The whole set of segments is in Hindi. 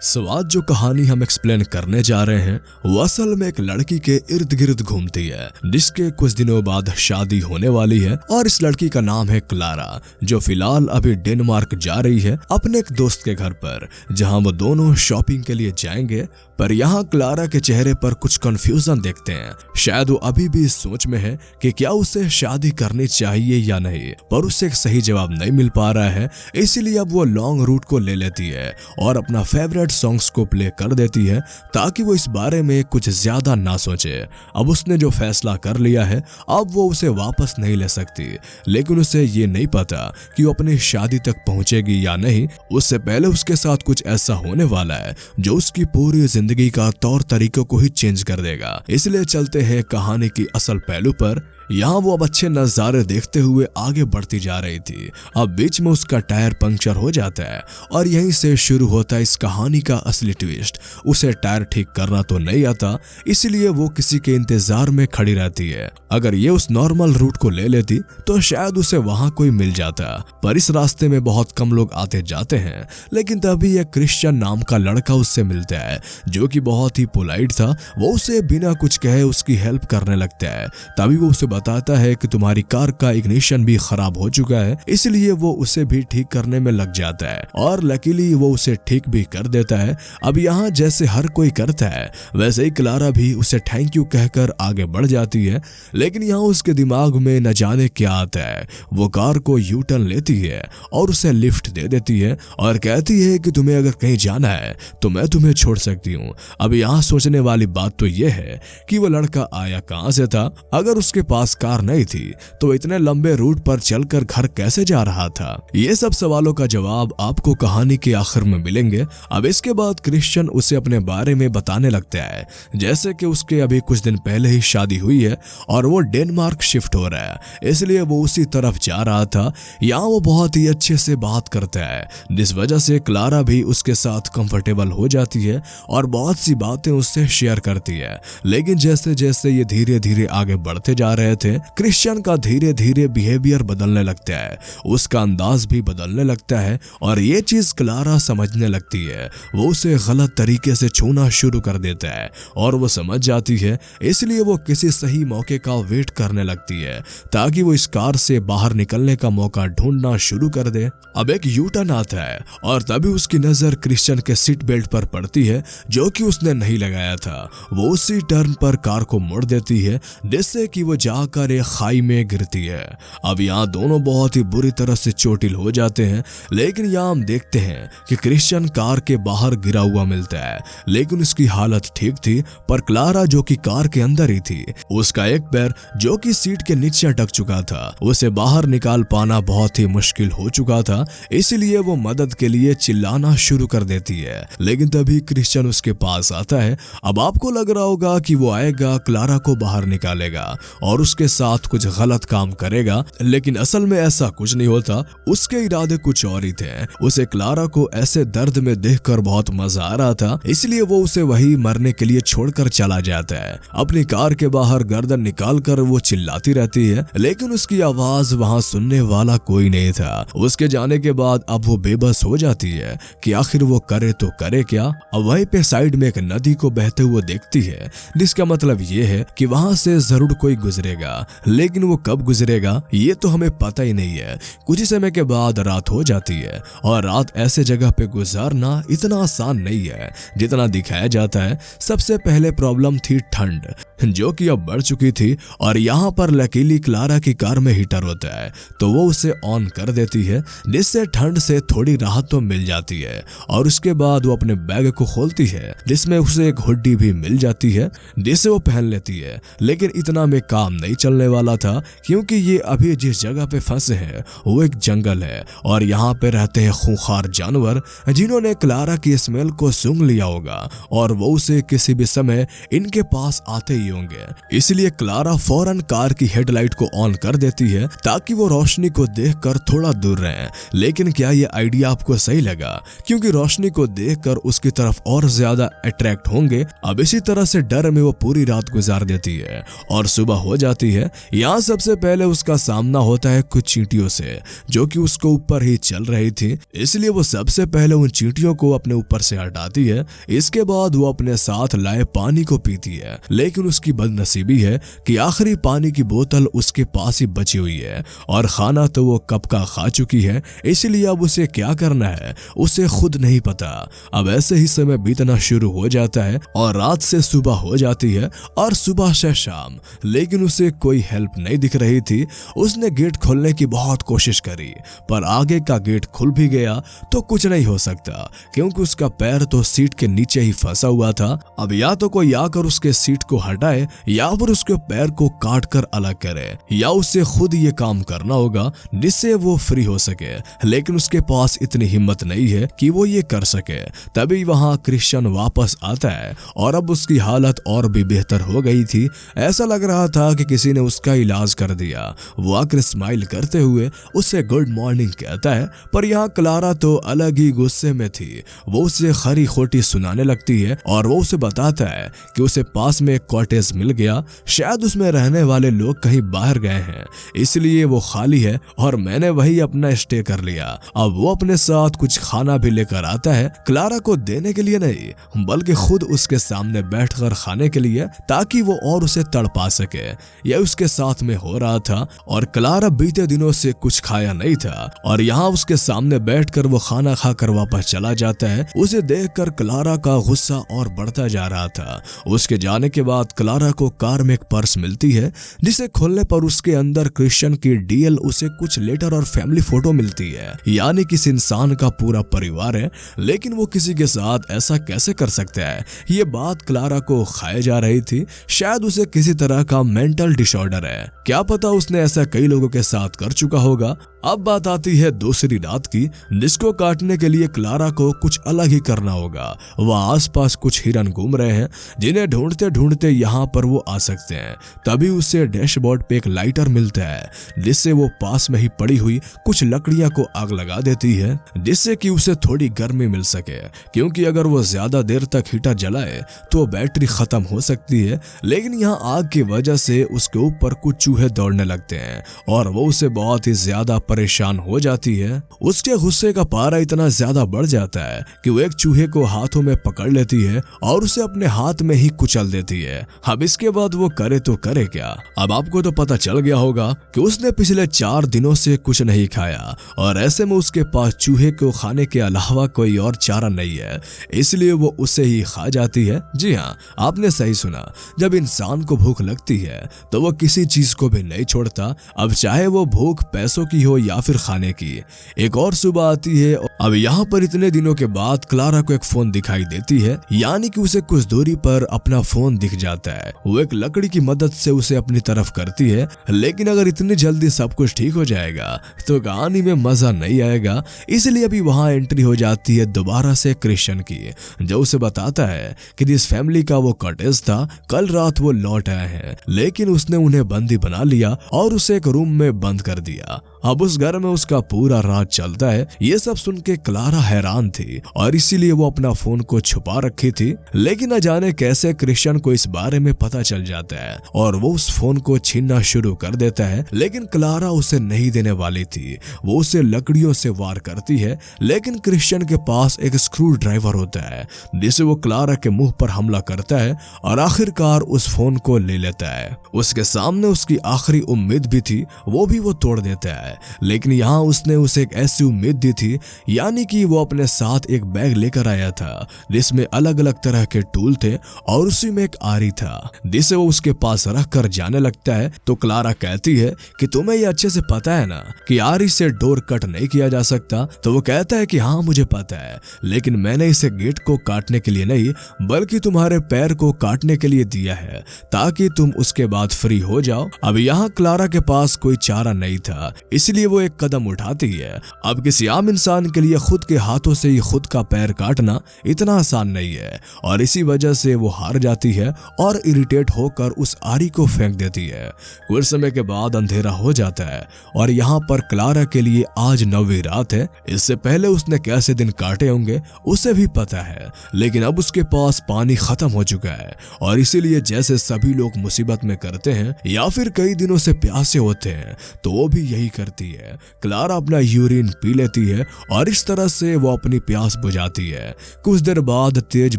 सो आज जो कहानी हम एक्सप्लेन करने जा रहे हैं वो असल में एक लड़की के इर्द गिर्द घूमती है जिसके कुछ दिनों बाद शादी होने वाली है। और इस लड़की का नाम है क्लारा, जो फिलहाल अभी डेनमार्क जा रही है अपने एक दोस्त के घर पर, जहां वो दोनों शॉपिंग के लिए जाएंगे। पर यहाँ क्लारा के चेहरे पर कुछ कंफ्यूजन देखते हैं। शायद वो अभी भी इस सोच में है कि क्या उसे शादी करनी चाहिए या नहीं, पर उसे एक सही जवाब नहीं मिल पा रहा है। इसीलिए अब वो लॉन्ग रूट को ले लेती है और अपना फेवरेट सॉन्ग्स को प्ले कर देती है ताकि वो इस बारे में कुछ ज्यादा ना सोचे। अब उसने जो फैसला कर लिया है अब वो उसे वापस नहीं ले सकती, लेकिन उसे ये नहीं पता कि वो अपनी शादी तक पहुंचेगी या नहीं। उससे पहले उसके साथ कुछ ऐसा होने वाला है जो उसकी पूरी जिंदगी का तौर तरीकों को ही चेंज कर देगा। इसलिए चलते हैं कहानी की असल पहलू पर। यहाँ वो अब अच्छे नजारे देखते हुए आगे बढ़ती जा रही थी। अब बीच में उसका टायर पंक्चर हो जाता है और यहीं से शुरू होता है इस कहानी का असली ट्विस्ट। उसे टायर ठीक करना तो नहीं आता, इसलिए वो किसी के इंतजार में खड़ी रहती है। अगर ये उस नॉर्मल रूट को ले लेती तो शायद उसे वहां कोई मिल जाता, पर इस रास्ते में बहुत कम लोग आते जाते हैं। लेकिन तभी एक क्रिश्चियन नाम का लड़का उससे मिलता है जो कि बहुत ही पोलाइट था। वो उसे बिना कुछ कहे उसकी हेल्प करने लगता है। तभी वो उसे बताता है कि तुम्हारी कार का इग्निशन भी खराब हो चुका है, इसलिए वो उसे भी ठीक करने में लग जाता है और लकीली वो उसे ठीक भी कर देता है। अब यहाँ जैसे हर कोई करता है वैसे ही क्लारा भी उसे थैंक यू कहकर आगे बढ़ जाती है। लेकिन यहाँ उसके दिमाग में न जाने क्या आता है। वो कार को यू टर्न लेती है और उसे लिफ्ट दे देती है और कहती है कि तुम्हें अगर कहीं जाना है तो मैं तुम्हें छोड़ सकती हूँ। अब यहाँ सोचने वाली बात तो यह है कि वो लड़का आया कहाँ से था। अगर उसके पास कार नहीं थी तो इतने लंबे रूट पर चलकर घर कैसे जा रहा था। ये सब सवालों का जवाब आपको कहानी के आखिर में मिलेंगे। अब इसके बाद क्रिश्चियन उसे अपने बारे में बताने लगता है, जैसे कि उसके अभी कुछ दिन पहले ही शादी हुई है और वो डेनमार्क शिफ्ट हो रहा है, इसलिए वो उसी तरफ जा रहा था। यहाँ वो बहुत ही अच्छे से बात करता है जिस वजह से क्लारा भी उसके साथ कंफर्टेबल हो जाती है और बहुत सी बातें उससे शेयर करती है। लेकिन जैसे जैसे ये धीरे धीरे आगे बढ़ते जा रहे थे, क्रिश्चियन का धीरे धीरे बिहेवियर बदलने लगता है, उसका अंदाज भी बदलने लगता है और ये चीज क्लारा समझने लगती है। वो उसे गलत तरीके से छूना शुरू कर देता है और वो समझ जाती है, इसलिए वो किसी सही मौके का वेट करने लगती है ताकि वो इस कार से बाहर निकलने का मौका ढूंढना शुरू कर दे। अब एक यू टर्न आता है और तभी उसकी नजर क्रिश्चियन के सीट बेल्ट पर पड़ती है जो कि उसने नहीं लगाया था। वो उसी टर्न पर कार को मोड़ देती है जिससे कि वो जाकर एक खाई में गिरती है। अब यहाँ दोनों बहुत ही बुरी तरह से चोटिल हो जाते हैं। लेकिन यहाँ हम देखते हैं कि क्रिश्चियन कार के बाहर गिरा हुआ मिलता है, लेकिन उसकी हालत ठीक थी। पर क्लारा जो कि कार के अंदर ही थी, उसका एक पैर जो कि सीट के नीचे अटक चुका था, उसे बाहर निकाल पाना बहुत ही मुश्किल हो चुका था। इसलिए वो मदद के लिए चिल्लाना शुरू कर देती है। लेकिन तभी क्रिश्चियन उसके पास आता है। अब आपको लग रहा होगा कि वो आएगा, क्लारा को बाहर निकालेगा और उसके साथ कुछ गलत काम करेगा, लेकिन असल में ऐसा कुछ नहीं होता। उसके इरादे कुछ और ही थे। उसे क्लारा को ऐसे दर्द में देखकर बहुत मजा आ रहा था, इसलिए वो उसे वही मरने के लिए छोड़कर चला जाता है। अपनी कार के बाहर गर्दन निकालकर वो चिल्लाती रहती है, लेकिन उसकी आवाज वहां सुनने वाला कोई नहीं था। उसके जाने के बाद अब वो बेबस हो जाती है कि आखिर वो करे तो करे क्या। अब वहीं पे साइड में एक नदी को बहते हुए देखती है, जिसका मतलब ये है कि वहां से जरूर कोई गुजरेगा, लेकिन वो कब गुजरेगा ये तो हमें पता ही नहीं है। कुछ ही समय के बाद रात हो जाती है और रात ऐसे जगह पे गुजारना इतना आसान नहीं है जितना दिखाया जाता है। सबसे पहले प्रॉब्लम थी ठंड, जो कि अब बढ़ चुकी थी और यहाँ पर लकीली क्लारा की कार में हीटर होता है, तो वो उसे ऑन कर देती है जिससे ठंड से थोड़ी राहत तो मिल जाती है। और उसके बाद वो अपने बैग को खोलती है जिसमें उसे एक हुड्डी भी मिल जाती है जिसे वो पहन लेती है। लेकिन इतना में काम नहीं चलने वाला था, क्योंकि ये अभी जिस जगह पे फंसे हैं वो एक जंगल है और यहाँ पे रहते हैं खूंखार जानवर जिन्होंने क्लारा की स्मेल को सूंघ लिया होगा और वो उसे किसी भी समय इनके पास आते ही होंगे। इसलिए क्लारा फौरन कार की हेडलाइट को ऑन कर देती है ताकि वो रोशनी को देखकर थोड़ा दूर रहे। लेकिन क्या ये आइडिया आपको सही लगा? क्योंकि रोशनी को देखकर उसकी तरफ और ज्यादा अट्रैक्ट होंगे। अब इसी तरह से डर में वो पूरी रात गुजार देती है और सुबह हो जाती जाती है। यहाँ सबसे पहले उसका सामना होता है कुछ चींटियों से जो कि उसको ऊपर ही चल रही थी, इसलिए वो सबसे पहले उन चींटियों को अपने ऊपर से हटाती है। इसके बाद वो अपने साथ लाए पानी को पीती है, लेकिन उसकी बदनसीबी है कि आखिरी पानी की बोतल उसके पास ही बची हुई है और खाना तो वो कब का खा चुकी है, इसलिए अब उसे क्या करना है उसे खुद नहीं पता। अब ऐसे ही समय बीतना शुरू हो जाता है और रात से सुबह हो जाती है और सुबह से शाम, लेकिन उसे कोई हेल्प नहीं दिख रही थी। उसने गेट खोलने की बहुत कोशिश करी पर आगे का गेट खुल भी गया तो कुछ नहीं हो सकता क्योंकि उसका पैर तो सीट के नीचे ही फंसा हुआ था। अब या तो कोई आकर उसके सीट को हटाए या फिर उसके पैर को काट कर अलग करे या उसे खुद ये काम करना होगा जिससे वो फ्री हो सके, लेकिन उसके पास इतनी हिम्मत नहीं है कि वो ये कर सके। तभी वहां क्रिश्चियन वापस आता है और अब उसकी हालत और भी बेहतर हो गई थी। ऐसा लग रहा था कि किसी ने उसका इलाज कर दिया। वो आकर स्माइल करते हुए उसे गुड मॉर्निंग कहता है, पर यहाँ क्लारा तो अलग ही गुस्से में थी। वो उसे खरी खोटी सुनाने लगती है और वो उसे बताता है कि उसे पास में एक कॉटेज मिल गया, शायद उसमें रहने वाले लोग कहीं बाहर गए हैं इसलिए वो खाली है और मैंने वही अपना स्टे कर लिया। अब वो अपने साथ कुछ खाना भी लेकर आता है, क्लारा को देने के लिए नहीं बल्कि खुद उसके सामने बैठकर खाने के लिए, ताकि वो और उसे तड़पा सके। यह उसके साथ में हो रहा था और क्लारा बीते दिनों से कुछ खाया नहीं था और यहाँ उसके सामने बैठकर वो खाना खाकर वापस चला जाता है। उसे देखकर क्लारा का गुस्सा और बढ़ता जा रहा था। उसके जाने के बाद क्लारा को कार में एक पर्स मिलती है जिसे खोलने पर उसके अंदर क्रिश्चियन की डीएल, उसे कुछ लेटर और फैमिली फोटो मिलती है, यानी किसी इंसान का पूरा परिवार है, लेकिन वो किसी के साथ ऐसा कैसे कर सकता है। ये बात क्लारा को खाए जा रही थी। शायद उसे किसी तरह का मेंटल डिसऑर्डर है, क्या पता उसने ऐसा कई लोगों के साथ कर चुका होगा। अब बात आती है दूसरी रात की, जिसको काटने के लिए क्लारा को कुछ अलग ही करना होगा। वह आसपास कुछ हिरन घूम रहे हैं जिन्हें ढूंढते ढूंढते यहाँ पर वो आ सकते हैं। तभी उसे डैशबोर्ड पे एक लाइटर मिलता है जिससे वो पास में ही पड़ी हुई कुछ लकड़ियां को आग लगा देती है, जिससे कि उसे थोड़ी गर्मी मिल सके, क्योंकि अगर वो ज्यादा देर तक हीटर जलाए तो बैटरी खत्म हो सकती है। लेकिन यहाँ आग की वजह से उसके ऊपर कुछ चूहे दौड़ने लगते हैं और वो उसे बहुत ही ज्यादा परेशान हो जाती है। उसके गुस्से का पारा इतना ज्यादा बढ़ जाता है कि वो एक चूहे को हाथों में पकड़ लेती है और उसे अपने हाथ में ही कुचल देती है। अब इसके बाद वो करे तो करे क्या। अब आपको तो पता चल गया होगा कि उसने पिछले 4 दिनों से कुछ नहीं खाया और ऐसे में उसके पास चूहे को खाने के अलावा कोई और चारा नहीं है, इसलिए वो उसे ही खा जाती है। जी हाँ, आपने सही सुना, जब इंसान को भूख लगती है तो वो किसी चीज को भी नहीं छोड़ता, अब चाहे वो भूख पैसों की हो या फिर खाने की। एक और सुबह आती है। अब यहाँ पर इतने दिनों के बाद क्लारा को एक फोन दिखाई देती है, यानी कि उसे कुछ दूरी पर अपना फोन दिख जाता है। वो एक लकड़ी की मदद से उसे अपनी तरफ करती है, लेकिन अगर इतनी जल्दी सब कुछ ठीक हो जाएगा तो कहानी में मजा नहीं आएगा, इसलिए अभी वहां एंट्री हो जाती है दोबारा से क्रिश्चियन की, जो उसे बताता है कि जिस फैमिली का वो कॉटेज था कल रात वो लौट आए हैं, लेकिन उसने उन्हें बंदी बना लिया और उसे एक रूम में बंद कर दिया। अब उस घर में उसका पूरा राज चलता है। ये सब सुन के क्लारा हैरान थी और इसीलिए वो अपना फोन को छुपा रखी थी, लेकिन न जाने कैसे क्रिश्चियन को इस बारे में पता चल जाता है और वो उस फोन को छीनना शुरू कर देता है, लेकिन क्लारा उसे नहीं देने वाली थी। वो उसे लकड़ियों से वार करती है, लेकिन क्रिश्चियन के पास एक स्क्रू ड्राइवर होता है जिसे वो क्लारा के मुंह पर हमला करता है और आखिरकार उस फोन को ले लेता है। उसके सामने उसकी आखिरी उम्मीद भी थी, वो भी वो तोड़ देता है, लेकिन यहाँ उसने उसे एक ऐसी उम्मीद दी थी, यानी कि वो अपने साथ एक बैग लेकर आया था जिसमें अलग अलग तरह के टूल थे और उसी में एक आरी था जिसे वो उसके पास रख कर जाने लगता है। तो क्लारा कहती है कि तुम्हें ये अच्छे से पता है ना कि आरी से डोर कट नहीं किया जा सकता। तो वो कहता है कि हाँ मुझे पता है, लेकिन मैंने इसे गेट को काटने के लिए नहीं बल्कि तुम्हारे पैर को काटने के लिए दिया है ताकि तुम उसके बाद फ्री हो जाओ। अब यहाँ क्लारा के पास कोई चारा नहीं था, इसलिए वो एक कदम उठाती है। अब किसी आम इंसान के लिए खुद के हाथों से ही खुद का पैर काटना इतना आसान नहीं है और इसी वजह से वो हार जाती है और इरिटेट होकर उस आरी को फेंक देती है। कुछ समय के बाद अंधेरा हो जाता है और यहाँ पर क्लारा के लिए आज 9वीं रात है। इससे पहले उसने कैसे दिन काटे होंगे उसे भी पता है, लेकिन अब उसके पास पानी खत्म हो चुका है और इसीलिए जैसे सभी लोग मुसीबत में करते हैं या फिर कई दिनों से प्यासे होते हैं तो वो भी यही करती है। क्लारा अपना यूरिन पी लेती है और इस तरह से वो अपनी प्यास बुझाती है। कुछ देर बाद तेज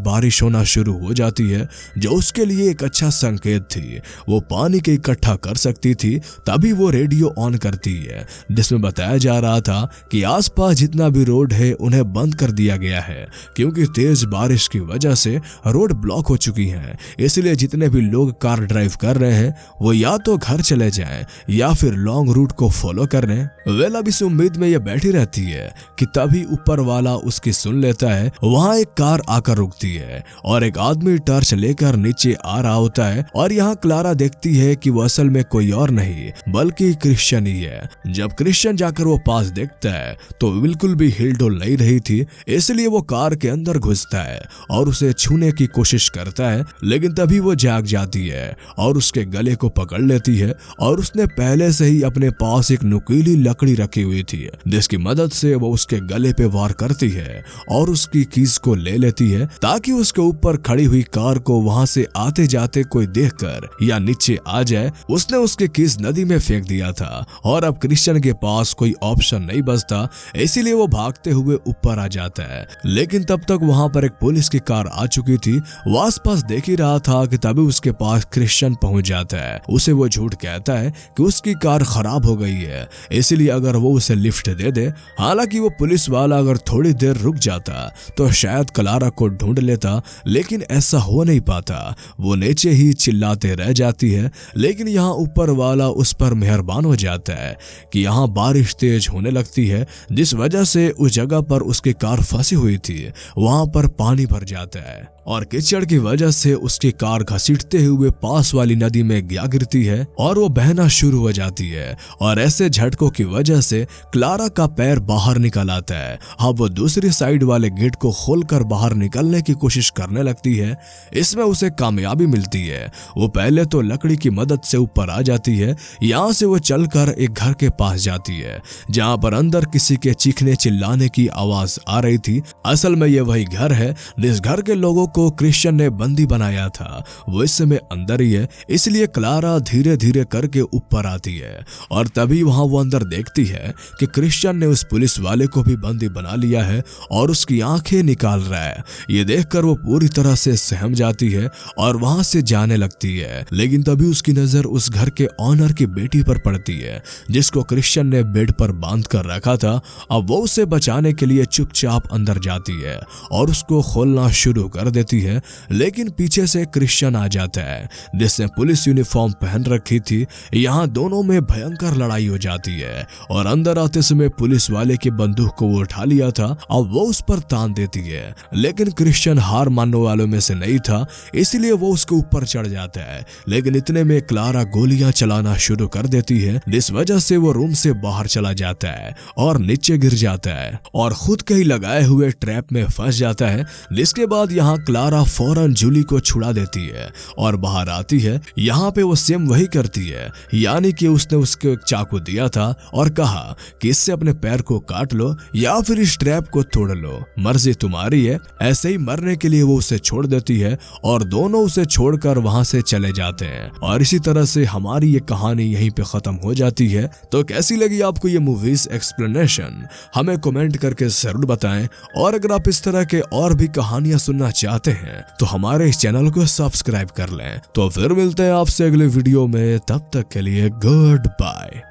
बारिश होना शुरू हो जाती है जो उसके लिए एक अच्छा संकेत थी। वो पानी के इकट्ठा कर सकती थी। तभी वो रेडियो ऑन करती है जिसमें बताया जा रहा था कि आसपास जितना भी रोड है उन्हें बंद कर दिया गया है क्योंकि तेज बारिश की वजह से रोड ब्लॉक हो चुकी है। इसलिए जितने भी लोग कार ड्राइव कर रहे हैं वो या तो घर चले जाएं या फिर लॉन्ग रूट को फॉलो कर रहे हैं। वेल अब इस उम्मीद में ये बैठी रहती है कि तभी ऊपर वाला उसकी सुन लेता है। वहाँ एक कार आकर रुकती है और एक आदमी टॉर्च लेकर नीचे आ रहा होता है और यहाँ क्लारा देखती है कि वो असल में कोई और नहीं बल्कि क्रिश्चियन ही है। जब क्रिश्चियन जाकर वो पास देखता है तो बिल्कुल भी हिलडोल नहीं रही थी, इसलिए वो कार के अंदर घुसता है और उसे छूने की कोशिश करता है, लेकिन तभी वो जाग जाती है और उसके गले को पकड़ लेती है और उसने पहले से ही अपने पास एक नुकीली लकड़ी रखी हुई थी जिसकी मदद से वो उसके गले पे वार करती है और उसकी कीज को ले लेती है ताकि उसके ऊपर खड़ी हुई कार को वहां से आते जाते कोई देखकर या नीचे आ जाए। उसने उसके कीज नदी में फेंक दिया था और अब क्रिश्चियन के पास कोई ऑप्शन नहीं बचता, इसीलिए वो भागते हुए ऊपर आ जाता है। लेकिन तब तक वहां पर एक पुलिस की कार आ चुकी थी। वो आसपास देख ही रहा था कि तभी उसके पास क्रिश्चियन पहुंच जाता है। उसे वो झूठ कहता है कि उसकी कार खराब हो गई है, इसलिए अगर वो उसे लिफ्ट दे दे। हालांकि वो पुलिस वाला अगर थोड़ी देर रुक जाता तो शायद क्लारा को ढूंढ लेता, लेकिन ऐसा हो नहीं पाता। वो नीचे ही चिल्लाते रह जाती है, लेकिन यहाँ ऊपर वाला उस पर मेहरबान हो जाता है कि यहाँ बारिश तेज होने लगती है जिस वजह से उस जगह पर उसकी कार फंसी हुई थी वहां पर पानी भर जाता है और कीचड़ की वजह से उसकी कार घसीटते हुए पास वाली नदी में गिरती है और वो बहना शुरू हो जाती है और ऐसे झटकों की वजह से क्लारा का पैर बाहर निकल आता है। अब वो दूसरी साइड वाले गेट को खोलकर बाहर निकलने की कोशिश करने लगती है। इसमें उसे कामयाबी मिलती है। वो पहले तो लकड़ी की मदद से ऊपर आ जाती है। यहाँ से वो चलकर एक घर के पास जाती है जहाँ पर अंदर किसी के चीखने चिल्लाने की आवाज आ रही थी। असल में ये वही घर है जिस घर के लोगों को क्रिश्चियन ने बंदी बनाया था। वो इस समय अंदर ही है, इसलिए क्लारा धीरे धीरे करके ऊपर आती है और तभी वहां वो अंदर देखती है कि क्रिश्चियन ने उस पुलिस वाले को भी बंदी बना लिया है और उसकी आंखें निकाल रहा है। ये देखकर वो पूरी तरह से सहम जाती है और वहां से जाने लगती है, लेकिन तभी उसकी नजर उस घर के ऑनर की बेटी पर पड़ती है जिसको क्रिश्चियन ने बेड पर बांध कर रखा था। अब वो उसे बचाने के लिए चुपचाप अंदर जाती है और उसको खोलना शुरू कर देती है, लेकिन पीछे से क्रिश्चियन आ जाता है जिसने पुलिस यूनिफॉर्म पहन रखी थी। यहाँ दोनों में भयंकर लड़ाई हो जाती है और अंदर आते समय पुलिस वाले की बंदूक को वो उठा लिया था। अब वो उस पर तान देती है, लेकिन क्रिश्चियन हार मानने वालों में से नहीं था, इसलिए वो उसके ऊपर चढ़ जाता है। लेकिन इतने में क्लारा गोलियां चलाना शुरू कर देती है जिस वजह से वो रूम से बाहर चला जाता है और नीचे गिर जाता है और खुद के ही लगाए हुए ट्रैप में फंस जाता है। जिसके बाद यहाँ क्लारा फौरन जूली को छुड़ा देती है और बाहर आती है। यहाँ पे वो सेम वही करती है, यानी कि उसने उसको एक चाकू दिया था और कहा कि इससे अपने पैर को काट लो या फिर इस ट्रैप को तोड़ लो, मर्जी तुम्हारी है। ऐसे ही मरने के लिए वो उसे छोड़ देती है और दोनों उसे छोड़कर वहां से चले जाते हैं और इसी तरह से हमारी ये कहानी यहीं पे खत्म हो जाती है। तो कैसी लगी आपको ये मूवीज एक्सप्लेनेशन, हमें कमेंट करके जरूर बताएं और अगर आप इस तरह के और भी कहानियां सुनना चाहते हैं तो हमारे इस चैनल को सब्सक्राइब कर लें। तो फिर मिलते हैं आपसे अगले वीडियो में, तब तक के लिए गुड बाय।